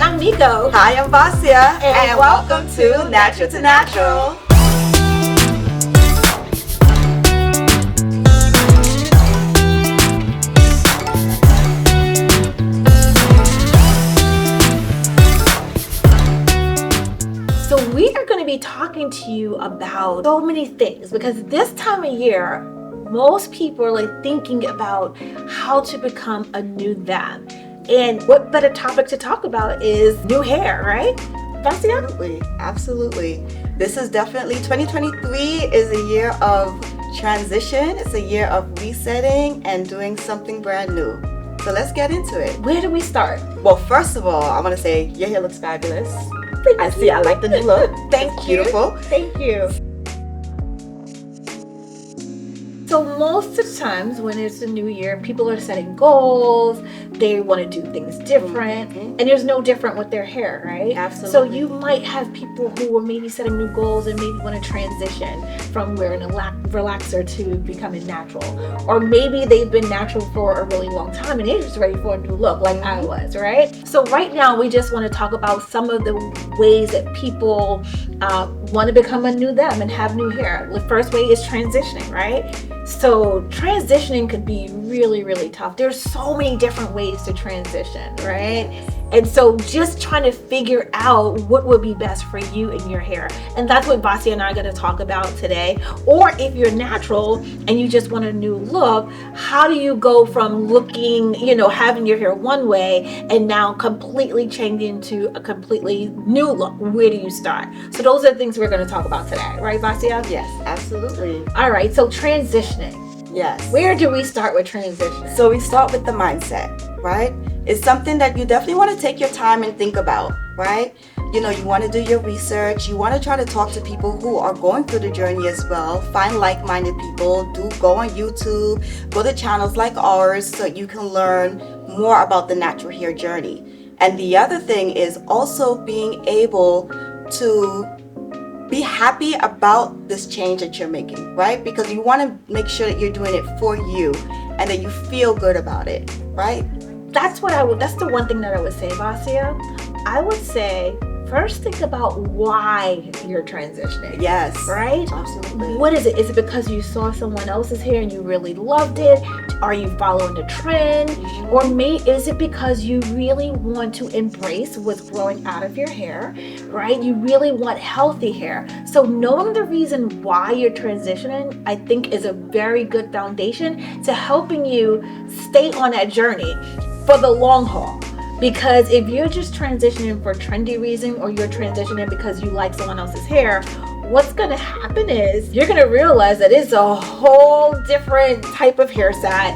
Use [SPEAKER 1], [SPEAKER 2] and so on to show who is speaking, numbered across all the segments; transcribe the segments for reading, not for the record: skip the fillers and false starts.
[SPEAKER 1] I'm Miko.
[SPEAKER 2] Hi, I'm Vasia.
[SPEAKER 1] And welcome to Natural to Natural. So we are going to be talking to you about so many things because this time of year, most people are like thinking about how to become a new them. And what better topic to talk about is new hair, right? Vasia?
[SPEAKER 2] Absolutely. This is definitely 2023 is a year of transition. It's a year of resetting and doing something brand new. So let's get into it.
[SPEAKER 1] Where do we start?
[SPEAKER 2] Well, first of all, I want to say your hair looks fabulous.
[SPEAKER 1] I
[SPEAKER 2] I like the new look.
[SPEAKER 1] Thank you.
[SPEAKER 2] Beautiful.
[SPEAKER 1] Thank you. So most of the times when it's a new year, people are setting goals, they want to do things different, and there's no different with their hair, right?
[SPEAKER 2] Absolutely.
[SPEAKER 1] So you might have people who are maybe setting new goals and maybe want to transition from wearing a relaxer to becoming natural. Or maybe they've been natural for a really long time and they're just ready for a new look like I was, right? So right now we just want to talk about some of the ways that people want to become a new them and have new hair. The first way is transitioning, right? So transitioning could be really, really tough. There's so many different ways to transition, right? And so just trying to figure out what would be best for you and your hair. And that's what Vasia and I are going to talk about today. Or if you're natural and you just want a new look, how do you go from looking, having your hair one way and now completely changing to a completely new look? Where do you start? So those are the things we're going to talk about today, right, Vasia?
[SPEAKER 2] Yes, absolutely.
[SPEAKER 1] All right, so transitioning.
[SPEAKER 2] Yes.
[SPEAKER 1] Where do we start with transitioning?
[SPEAKER 2] So we start with the mindset, right? It's something that you definitely want to take your time and think about, right? You want to do your research. You want to try to talk to people who are going through the journey as well. Find like-minded people. Go on YouTube. Go to channels like ours so you can learn more about the natural hair journey. And the other thing is also being able to be happy about this change that you're making, right? Because you want to make sure that you're doing it for you and that you feel good about it, right?
[SPEAKER 1] That's the one thing that I would say, Vasia. I would say first think about why you're transitioning.
[SPEAKER 2] Yes.
[SPEAKER 1] Right?
[SPEAKER 2] Absolutely.
[SPEAKER 1] What is it? Is it because you saw someone else's hair and you really loved it? Are you following the trend? Or is it because you really want to embrace what's growing out of your hair, right? You really want healthy hair. So knowing the reason why you're transitioning, I think is a very good foundation to helping you stay on that journey for the long haul. Because if you're just transitioning for trendy reason or you're transitioning because you like someone else's hair, what's going to happen is you're going to realize that it's a whole different type of hairstyle.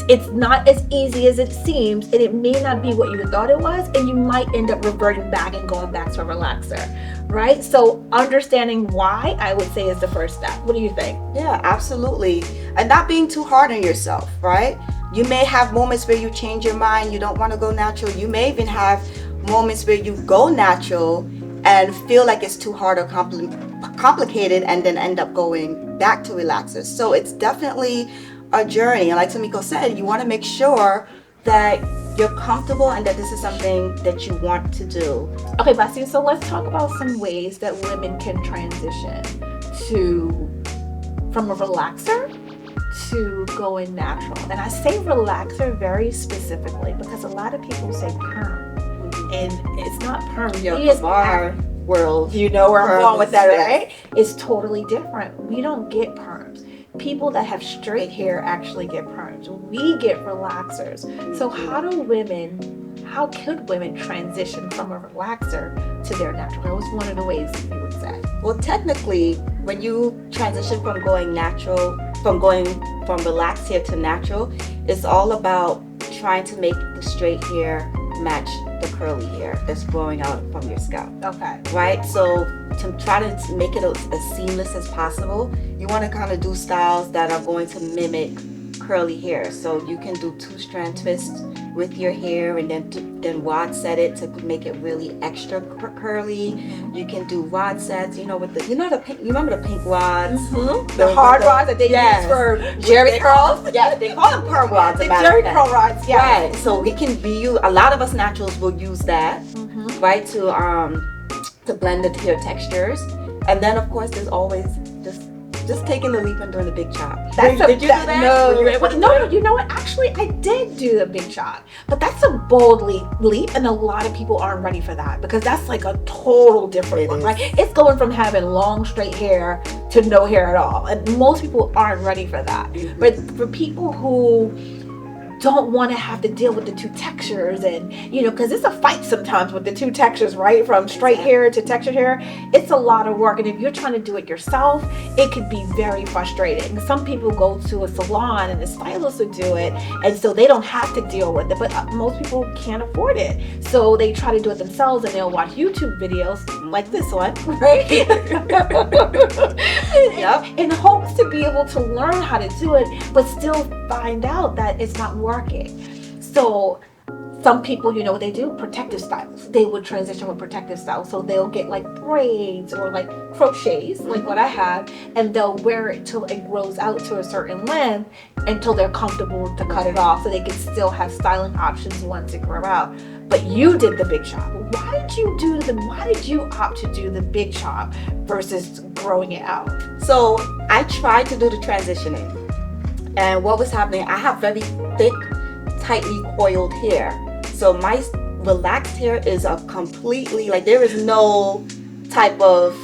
[SPEAKER 1] It's not as easy as it seems, and it may not be what you thought it was, and you might end up reverting back and going back to a relaxer, right? So understanding why, I would say, is the first step. What do you think?
[SPEAKER 2] Yeah, absolutely. And not being too hard on yourself, right? You may have moments where you change your mind, you don't want to go natural. You may even have moments where you go natural and feel like it's too hard or complicated and then end up going back to relaxers. So it's definitely a journey. And like Tamiko said, you want to make sure that you're comfortable and that this is something that you want to do.
[SPEAKER 1] Okay, Vasia, so let's talk about some ways that women can transition from a relaxer to going natural. And I say relaxer very specifically because a lot of people say perm. And it's not perm.
[SPEAKER 2] Our world.
[SPEAKER 1] You know where I'm going with that,
[SPEAKER 2] yes.
[SPEAKER 1] right? It's totally different. We don't get perms. People that have straight hair actually get perms. We get relaxers. So how could women transition from a relaxer to their natural hair? Was one of the ways you would say.
[SPEAKER 2] Well, technically, when you transition from going from relaxed hair to natural, it's all about trying to make the straight hair match the curly hair that's growing out from your scalp.
[SPEAKER 1] Okay.
[SPEAKER 2] Right? So to try to make it as seamless as possible, you want to kind of do styles that are going to mimic curly hair. So you can do 2-strand twists with your hair, and then wad set it to make it really extra curly. You can do wad sets, with the you remember the pink wads,
[SPEAKER 1] the hard rods that they use for Jerry curls.
[SPEAKER 2] Yeah, they call them perm wads.
[SPEAKER 1] The Jerry curl rods. Yeah.
[SPEAKER 2] Right. So we can a lot of us naturals will use that, right, to blend the hair textures. And then of course there's always just taking the leap and doing the big chop. Did you do that?
[SPEAKER 1] No, you know what? Actually, I did do the big chop, but that's a bold leap, and a lot of people aren't ready for that because that's like a total different one, right? It's going from having long straight hair to no hair at all, and most people aren't ready for that. But for people who don't want to have to deal with the two textures, and because it's a fight sometimes with the two textures, right, from straight hair to textured hair, it's a lot of work. And if you're trying to do it yourself, it could be very frustrating. Some people go to a salon and the stylist will do it, and so they don't have to deal with it, but most people can't afford it, so they try to do it themselves, and they'll watch YouTube videos like this one, right? In hopes to be able to learn how to do it, but still find out that it's not working. So some people, what they do? Protective styles. They would transition with protective styles. So they'll get like braids or like crochets, like what I have, and they'll wear it till it grows out to a certain length until they're comfortable to cut it off, so they can still have styling options once it grows out. But you did the big chop. Why did you opt to do the big chop versus growing it out?
[SPEAKER 2] So I tried to do the transitioning. And what was happening, I have very thick, tightly coiled hair. So my relaxed hair is a completely, there is no type of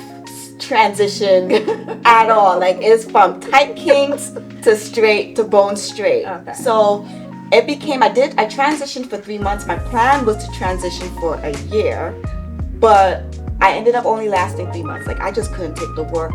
[SPEAKER 2] transition at all. It's from tight kinks to straight to bone straight. Okay. So it became, I transitioned for 3 months. My plan was to transition for a year, but I ended up only lasting 3 months. I just couldn't take the work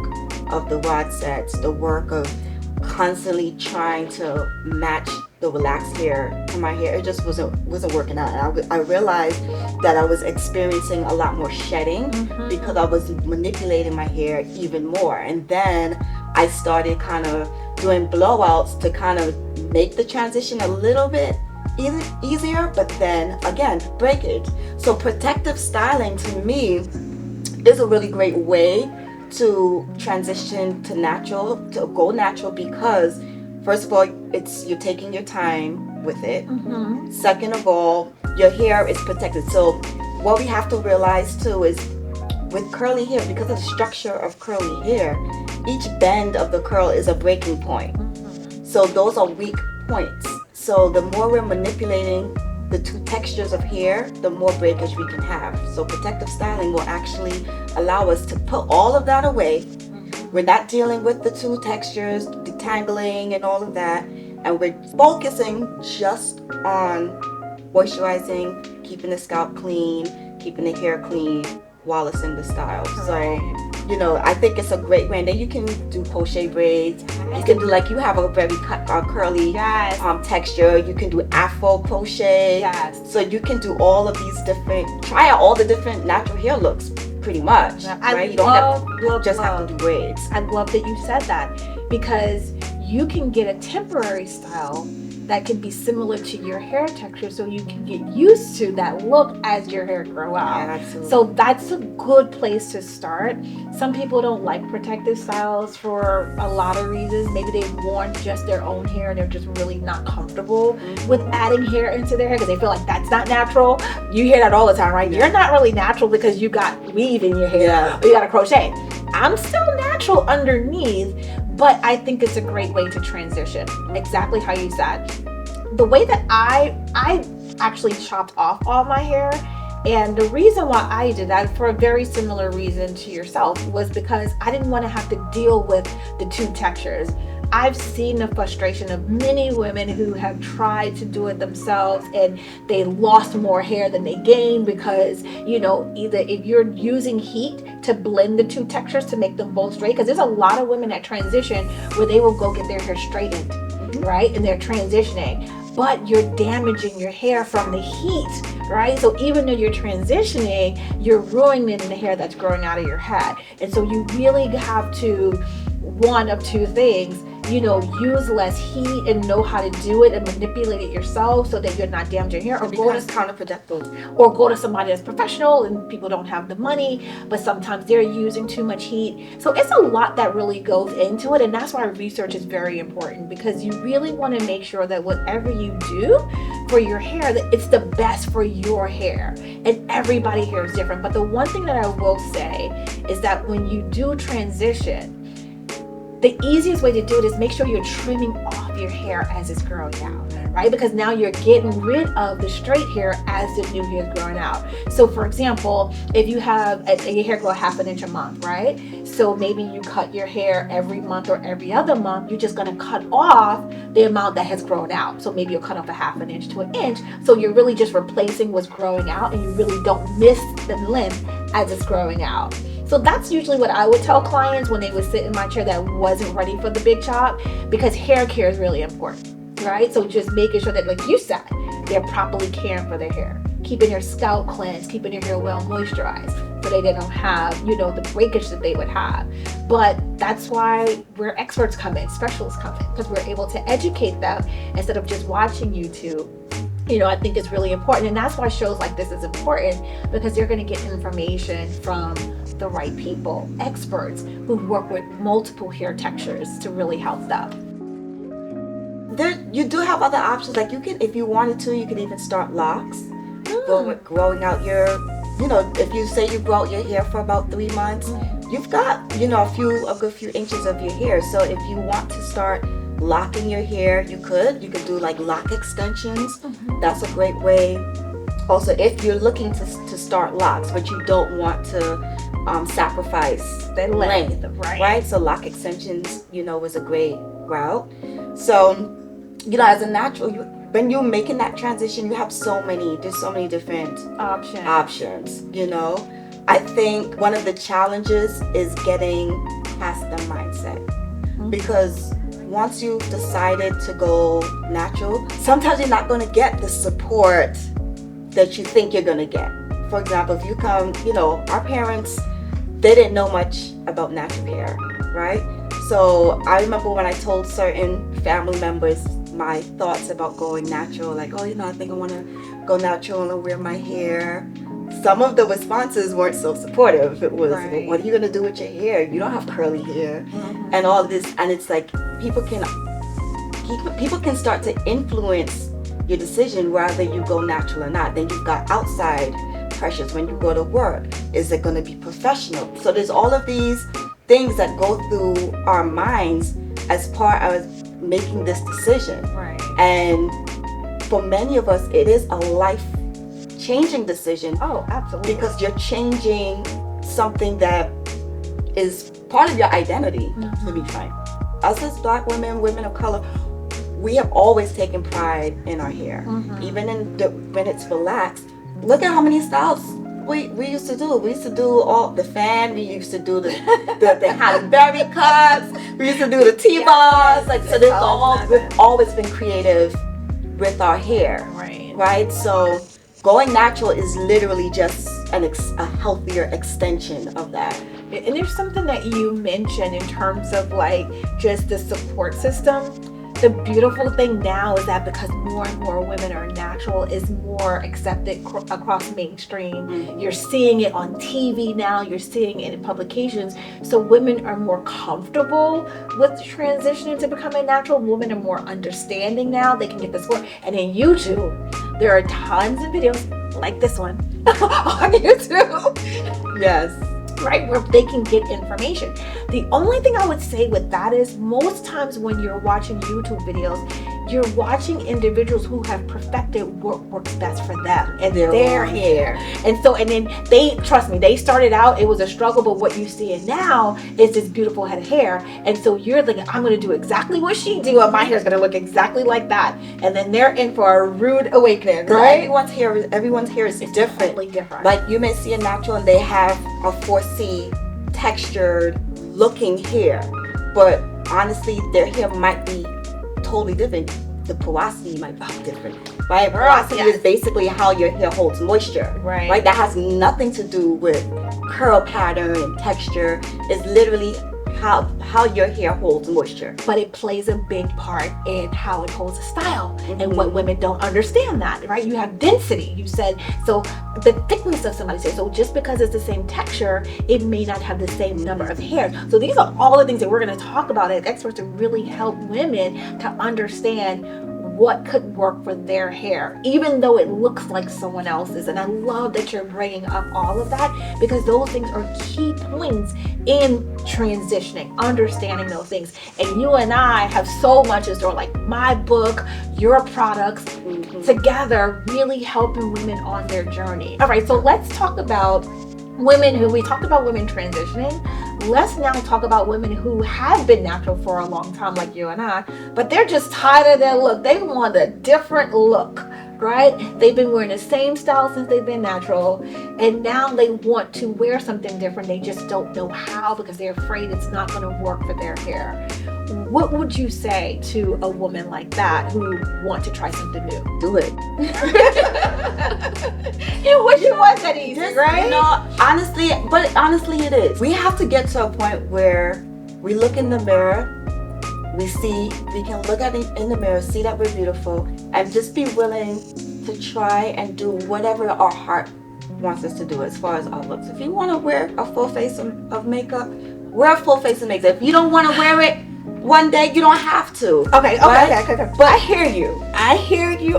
[SPEAKER 2] of the wad sets, the work of constantly trying to match the relaxed hair to my hair. It just wasn't working out. And I realized that I was experiencing a lot more shedding because I was manipulating my hair even more. And then I started kind of doing blowouts to kind of make the transition a little bit easier, but then again, breakage. So protective styling to me is a really great way to transition to go natural, because first of all, you're taking your time with it. Second of all, your hair is protected. So what we have to realize too is with curly hair, because of the structure of curly hair, each bend of the curl is a breaking point. So those are weak points. So the more we're manipulating the two textures of hair, the more breakage we can have. So protective styling will actually allow us to put all of that away. We're not dealing with the two textures, detangling and all of that, and we're focusing just on moisturizing, keeping the scalp clean, keeping the hair clean while it's in the style. So I think it's a great way. And then you can do crochet braids. You can do you have a very curly texture. You can do Afro crochet.
[SPEAKER 1] Yes.
[SPEAKER 2] So you can do all of these try out all the different natural hair looks pretty much. Right? You don't have to do braids.
[SPEAKER 1] I love that you said that, because you can get a temporary style that can be similar to your hair texture, so you can get used to that look as your hair grow out.
[SPEAKER 2] Yeah, absolutely.
[SPEAKER 1] So that's a good place to start. Some people don't like protective styles for a lot of reasons. Maybe they've worn just their own hair and they're just really not comfortable with adding hair into their hair because they feel like that's not natural. You hear that all the time, right?
[SPEAKER 2] Yeah.
[SPEAKER 1] You're not really natural because you got weave in your hair or you got a crochet. I'm still natural underneath, but I think it's a great way to transition. Exactly how you said. The way that I actually chopped off all my hair, and the reason why I did that, for a very similar reason to yourself, was because I didn't want to have to deal with the two textures. I've seen the frustration of many women who have tried to do it themselves and they lost more hair than they gained because, either if you're using heat to blend the two textures to make them both straight, because there's a lot of women that transition where they will go get their hair straightened, right? And they're transitioning, but you're damaging your hair from the heat, right? So even though you're transitioning, you're ruining the hair that's growing out of your head. And so you really have to, one of two things, use less heat and know how to do it and manipulate it yourself so that you're not damaging your hair,
[SPEAKER 2] It becomes counterproductive.
[SPEAKER 1] or go to somebody that's professional, and people don't have the money, but sometimes they're using too much heat. So it's a lot that really goes into it, and that's why research is very important, because you really want to make sure that whatever you do for your hair, that it's the best for your hair. And everybody here is different. But the one thing that I will say is that when you do transition, the easiest way to do it is make sure you're trimming off your hair as it's growing out, right? Because now you're getting rid of the straight hair as the new hair is growing out. So for example, if you have your hair grow 1/2 inch a month, right? So maybe you cut your hair every month or every other month, you're just gonna cut off the amount that has grown out. So maybe you'll cut off 1/2 inch to 1 inch. So you're really just replacing what's growing out, and you really don't miss the length as it's growing out. So that's usually what I would tell clients when they would sit in my chair that wasn't ready for the big chop, because hair care is really important, right? So just making sure that, like you said, they're properly caring for their hair, keeping your scalp cleansed, keeping your hair well moisturized so they don't have, the breakage that they would have. But that's why where experts come in, specialists come in, because we're able to educate them instead of just watching YouTube. I think it's really important, and that's why shows like this is important, because you're going to get information from the right people, experts who work with multiple hair textures to really help them.
[SPEAKER 2] You do have other options. Like if you wanted to, you could even start locks. Growing out if you say you grow out your hair for about 3 months, you've got, a good few inches of your hair. So if you want to start locking your hair, you could do like lock extensions. That's a great way. Also, if you're looking to start locks, but you don't want to sacrifice
[SPEAKER 1] the length,
[SPEAKER 2] right? So lock extensions, is a great route. So, as a natural, when you're making that transition, you have there's so many different options. I think one of the challenges is getting past the mindset, because once you've decided to go natural, sometimes you're not going to get the support that you think you're going to get. For example, if you come, our parents, they didn't know much about natural hair, right? So I remember when I told certain family members my thoughts about going natural, like, I think I want to go natural and wear my hair. Some of the responses weren't so supportive. It was, well, what are you going to do with your hair? You don't have curly hair. And all this. And it's like people can start to influence your decision whether you go natural or not. Then you've got outside pressures when you go to work. Is it going to be professional? So there's all of these things that go through our minds as part of making this decision. And for many of us, it is a life-changing decision.
[SPEAKER 1] Oh, absolutely.
[SPEAKER 2] Because you're changing something that is part of your identity, to be frank. Us as Black women, women of color, we have always taken pride in our hair. Even when it's relaxed. Look at how many styles we used to do. We used to do all the fan. We used to do the Halle Berry cuts. We used to do the T-bars. We've always been creative with our hair. Right? So going natural is literally just a healthier extension of that.
[SPEAKER 1] And there's something that you mentioned in terms of just the support system. The beautiful thing now is that because more and more women are natural, is more accepted across mainstream. You're seeing it on TV now, you're seeing it in publications. So women are more comfortable with transitioning to becoming natural. Women are more understanding now. They can get the support. And in YouTube, there are tons of videos like this one on YouTube.
[SPEAKER 2] Yes.
[SPEAKER 1] Right, where they can get information. The only thing I would say with that is most times when you're watching YouTube videos, you're watching individuals who have perfected what works best for them and their hair. And then trust me, they started out, it was a struggle, but what you see now is this beautiful head of hair. And so you're thinking, I'm going to do exactly what she do, and my hair's going to look exactly like that. And then they're in for a rude awakening, right?
[SPEAKER 2] Everyone's hair is different.
[SPEAKER 1] Totally different.
[SPEAKER 2] Like you may see a natural and they have a 4C textured looking hair, but honestly their hair might be totally different. The porosity might be different, right? Porosity is basically how your hair holds moisture, right? That has nothing to do with curl pattern and texture. It's literally how your hair holds moisture.
[SPEAKER 1] But it plays a big part in how it holds a style.
[SPEAKER 2] Mm-hmm.
[SPEAKER 1] And what women don't understand that, right? You have density. You said, so the thickness of somebody's hair. So just because it's the same texture, it may not have the same number of hairs. So these are all the things that we're going to talk about as experts to really help women to understand what could work for their hair, even though it looks like someone else's. And I love that you're bringing up all of that, because those things are key points in transitioning, understanding those things. And you and I have so much in store, like my book, your products, together really helping women on their journey. All right, so let's talk about we talked about women transitioning. Let's now talk about women who have been natural for a long time, like you and I, but they're just tired of their look. They want a different look, right? They've been wearing the same style since they've been natural, and now they want to wear something different. They just don't know how because they're afraid it's not going to work for their hair. What would you say to a woman like that who want to try something new?
[SPEAKER 2] Do it.
[SPEAKER 1] You wish it was that easy, right?
[SPEAKER 2] Honestly it is. We have to get to a point where we look in the mirror, we can look at it in the mirror, see that we're beautiful, and just be willing to try and do whatever our heart wants us to do as far as our looks. If you want to wear a full face of makeup, wear a full face of makeup. If you don't want to wear it one day, you don't have to.
[SPEAKER 1] Okay.
[SPEAKER 2] But I hear you.
[SPEAKER 1] I hear you.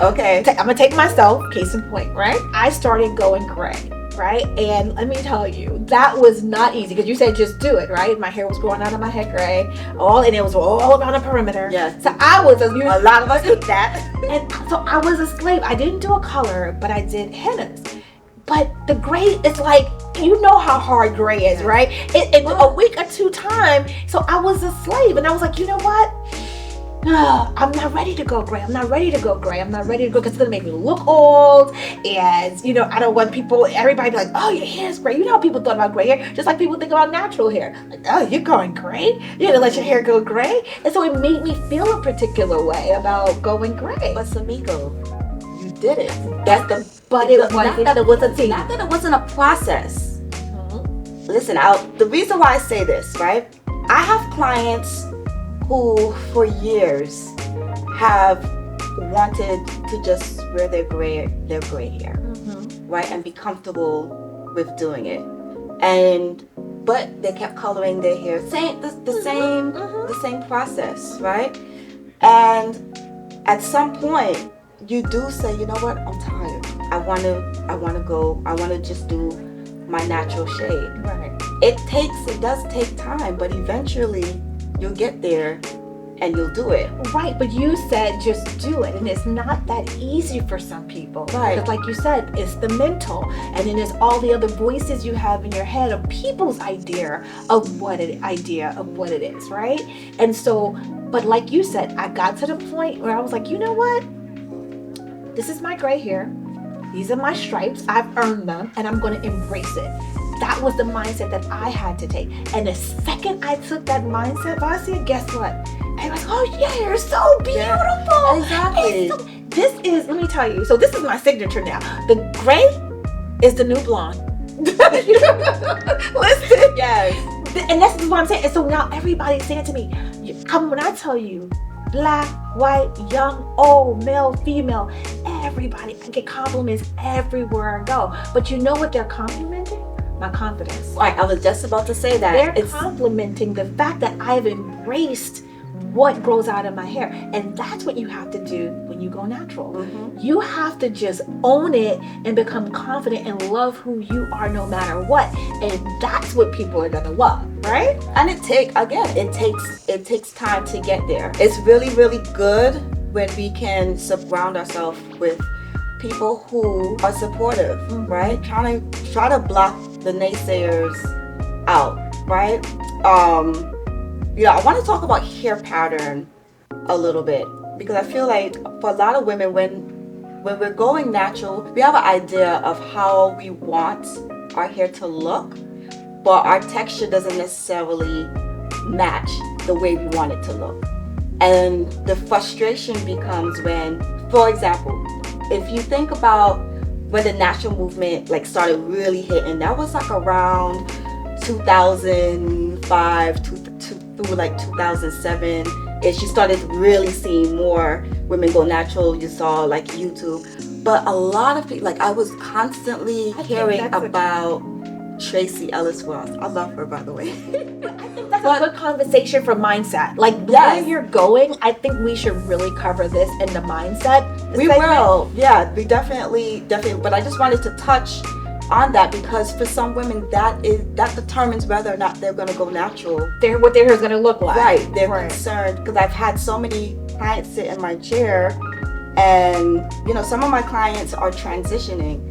[SPEAKER 2] Okay.
[SPEAKER 1] I'm gonna take myself, case in point, right? I started going gray, right? And let me tell you, that was not easy, because you said just do it, right? My hair was growing out of my head gray, and it was all around the perimeter.
[SPEAKER 2] Yes.
[SPEAKER 1] So I was
[SPEAKER 2] A lot of us did that.
[SPEAKER 1] and so I was a slave. I didn't do a color, but I did hennas. But the gray is like, you know how hard gray is, right? In a week or two time, so I was a slave, and I was like, you know what? I'm not ready to go gray. I'm not ready to go because it's gonna make me look old, and I don't want everybody to be like, oh, your hair's gray. You know how people thought about gray hair, just like people think about natural hair. Like, oh, you're going gray? You're gonna let your hair go gray? And so it made me feel a particular way about going gray.
[SPEAKER 2] But Samiko, you did it.
[SPEAKER 1] But it wasn't
[SPEAKER 2] Not that it wasn't a process.
[SPEAKER 1] Mhm.
[SPEAKER 2] Listen, the reason why I say this, right? I have clients who for years have wanted to just wear their gray hair, right, and be comfortable with doing it, but they kept coloring their hair, the same process, right? And at some point, you do say, you know what, I'm tired. I want to just do my natural shade.
[SPEAKER 1] Right.
[SPEAKER 2] It does take time, but eventually you'll get there and you'll do it.
[SPEAKER 1] Right, but you said just do it, and it's not that easy for some people.
[SPEAKER 2] Right.
[SPEAKER 1] Because like you said, it's the mental, and then there's all the other voices you have in your head of people's idea of what it is, right? And so, but like you said, I got to the point where I was like, you know what? This is my gray hair. These are my stripes. I've earned them, and I'm going to embrace it. That was the mindset that I had to take. And the second I took that mindset, Vasia, guess what? Everyone's like, oh yeah, you're so beautiful.
[SPEAKER 2] Exactly.
[SPEAKER 1] Let me tell you, so this is my signature now. The gray is the new blonde. Listen.
[SPEAKER 2] Yes.
[SPEAKER 1] And that's what I'm saying. And so now everybody's saying to me, when I tell you, black, white, young, old, male, female, everybody, I get compliments everywhere I go. But you know what they're complimenting? My confidence.
[SPEAKER 2] Right, I was just about to say that.
[SPEAKER 1] They're complimenting the fact that I've embraced what grows out of my hair. And that's what you have to do when you go natural.
[SPEAKER 2] Mm-hmm.
[SPEAKER 1] You have to just own it and become confident and love who you are no matter what. And that's what people are gonna love, right?
[SPEAKER 2] And it takes time to get there. It's really, really good when we can surround ourselves with people who are supportive, right? Try to block the naysayers out, right? I want to talk about hair pattern a little bit, because I feel like for a lot of women, when we're going natural, we have an idea of how we want our hair to look, but our texture doesn't necessarily match the way we want it to look. And the frustration becomes when, for example, if you think about when the natural movement started really hitting, that was around 2005, 2005 through like 2007 is you started really seeing more women go natural. You saw like YouTube, but a lot of people, like I was constantly hearing about Tracy Ellis Ross. I love her, by the way.
[SPEAKER 1] That's a good conversation for mindset. Like where you're going, I think we should really cover this in the mindset.
[SPEAKER 2] We will. Yeah, we definitely. But I just wanted to touch on that because for some women that determines whether or not they're going to go natural.
[SPEAKER 1] What their hair is going to look like.
[SPEAKER 2] Right. They're concerned because I've had so many clients sit in my chair, and you know, some of my clients are transitioning,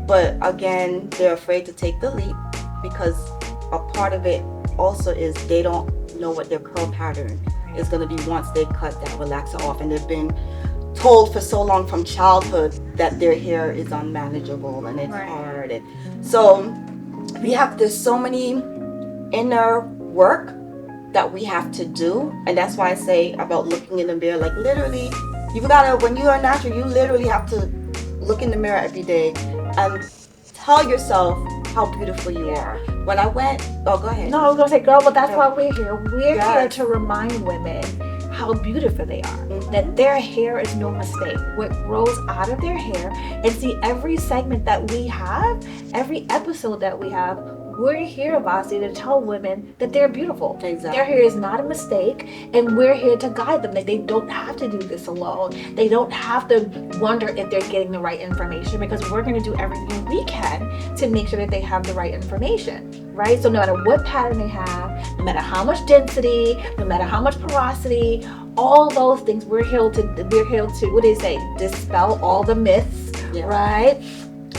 [SPEAKER 2] but again, they're afraid to take the leap because a part of it also is they don't know what their curl pattern is going to be once they cut that relaxer off, and they've been told for so long from childhood that their hair is unmanageable and it's hard. And so there's so many inner work that we have to do, and that's why I say about looking in the mirror, like literally when you are natural, you literally have to look in the mirror every day and tell yourself how beautiful you are. When I went, go ahead.
[SPEAKER 1] No, I was gonna say, girl, but that's why we're here. We're here to remind women how beautiful they are. That their hair is no mistake. What grows out of their hair, and see every segment that we have, every episode that we have, we're here, Vasi, to tell women that they're beautiful.
[SPEAKER 2] Exactly.
[SPEAKER 1] Their hair is not a mistake, and we're here to guide them. That they don't have to do this alone. They don't have to wonder if they're getting the right information, because we're going to do everything we can to make sure that they have the right information, right? So no matter what pattern they have, no matter how much density, no matter how much porosity, all those things, we're here to what do they say? Dispel all the myths, right?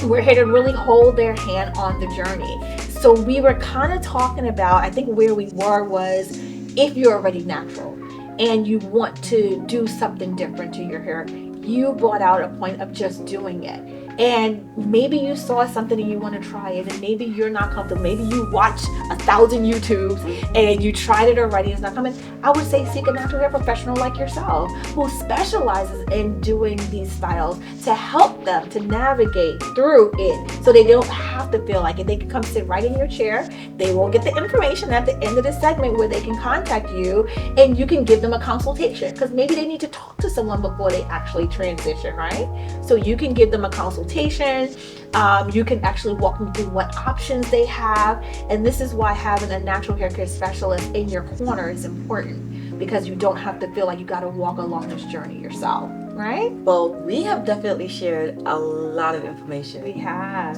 [SPEAKER 1] We're here to really hold their hand on the journey. So we were kind of talking about, I think where we were was, if you're already natural and you want to do something different to your hair, you brought out a point of just doing it. And maybe you saw something and you want to try it, and maybe you're not comfortable. Maybe you watched 1,000 YouTubes and you tried it already, it's not coming. I would say seek a natural hair professional like yourself who specializes in doing these styles to help them to navigate through it, so they don't have to feel like it. They can come sit right in your chair. They will get the information at the end of the segment where they can contact you, and you can give them a consultation, because maybe they need to talk to someone before they actually transition, right? So you can give them a consultation. You can actually walk them through what options they have, and this is why having a natural hair care specialist in your corner is important, because you don't have to feel like you got to walk along this journey yourself, right?
[SPEAKER 2] Well, we have definitely shared a lot of information.
[SPEAKER 1] We have.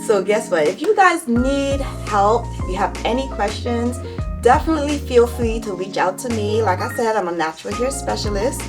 [SPEAKER 2] So guess what? If you guys need help, if you have any questions, definitely feel free to reach out to me. Like I said, I'm a natural hair specialist,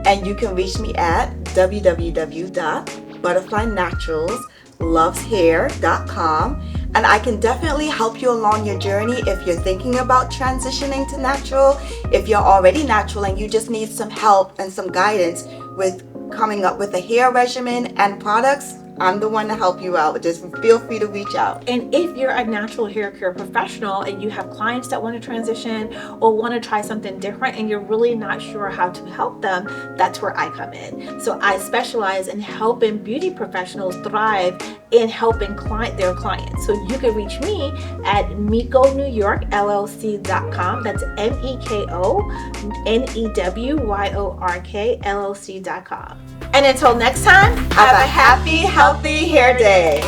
[SPEAKER 2] and you can reach me at www.butterflynaturalsloveshair.com, and I can definitely help you along your journey if you're thinking about transitioning to natural, if you're already natural and you just need some help and some guidance with coming up with a hair regimen and products. I'm the one to help you out. Just feel free to reach out.
[SPEAKER 1] And if you're a natural hair care professional and you have clients that want to transition or want to try something different and you're really not sure how to help them, that's where I come in. So I specialize in helping beauty professionals thrive in helping their clients. So you can reach me at MekoNewYorkLLC.com. That's MEKONEWYORKLLC.com. And until next time,
[SPEAKER 2] have a happy, healthy hair day.